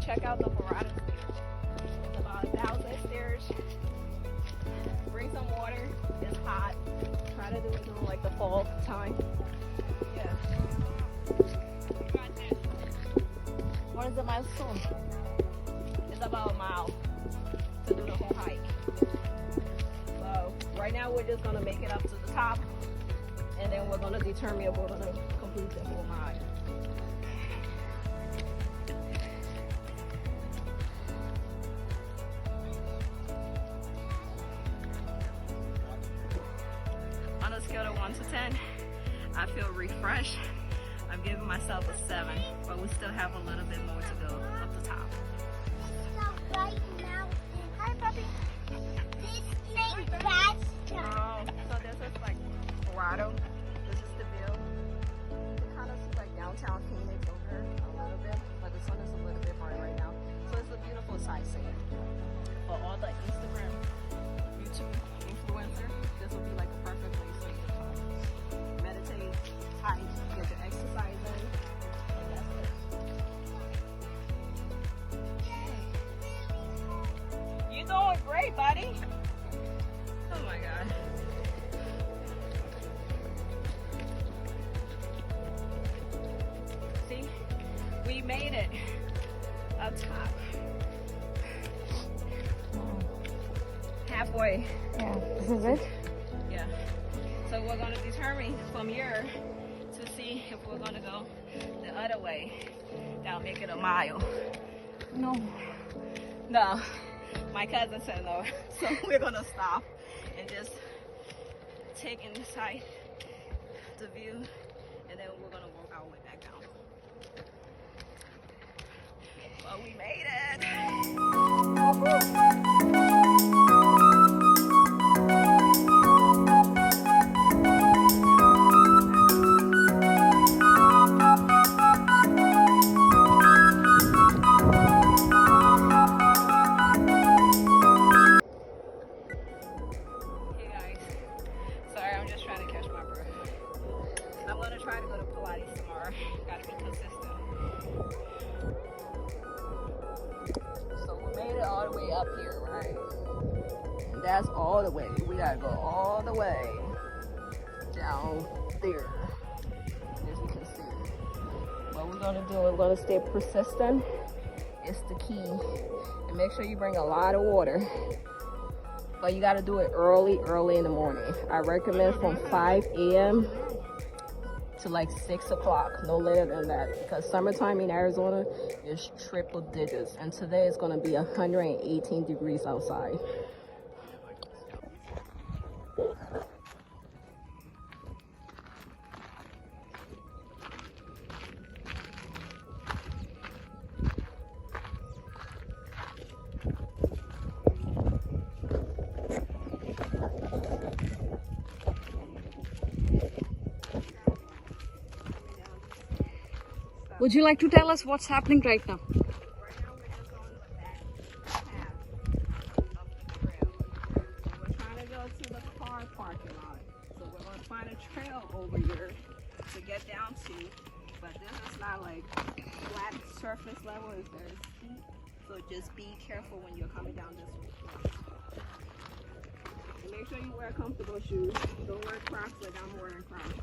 check out the Verada stairs. It's about 1,000 stairs. Bring some water. It's hot. Try to do it during like the fall time. Yeah. What is the milestone? It's about a mile to do the whole hike. So right now we're just gonna make it up to the top, and then we're gonna determine if we're gonna complete the whole mile. On a scale of 1 to 10, I feel refreshed. I'm giving myself a 7, but we still have a little bit more to go up the top. Right now, hi puppy. This thing fast. So this is like Verado. This is the view. It kind of seems like downtown Phoenix over there a little bit, but the sun is a little bit bright right now. So it's a beautiful sightseeing. For all the Instagram, YouTube influencer, this will be like a perfect place for you to come. Meditate, hike, get your exercise in, and that's it. You're doing great, buddy. Oh my God. See, we made it up top. Halfway. Yeah, this is it. Yeah. So we're gonna determine from here to see if we're gonna go the other way. That'll make it a mile. No. No. My cousin said no. So we're gonna stop and just take inside the view, and then we're gonna walk our way back down. But we made it. Woo-hoo. I'm gonna try to go to Pilates tomorrow. Gotta be consistent. So we made it all the way up here, right? And that's all the way. We gotta go all the way down there. As you can see. What we're gonna do, we're gonna stay persistent. It's the key. And make sure you bring a lot of water. But you gotta do it early in the morning. I recommend from 5 a.m. to like 6 o'clock, no later than that, because summertime in Arizona is triple digits, and today it's going to be 118 degrees outside. Would you like to tell us what's happening right now? Right now we're just on the back path of the trail. We're trying to go to the car parking lot. So we're going to find a trail over here to get down to. But this is not like flat surface level, it's very steep. So just be careful when you're coming down this way. And make sure you wear comfortable shoes. Don't wear Crocs like I'm wearing Crocs.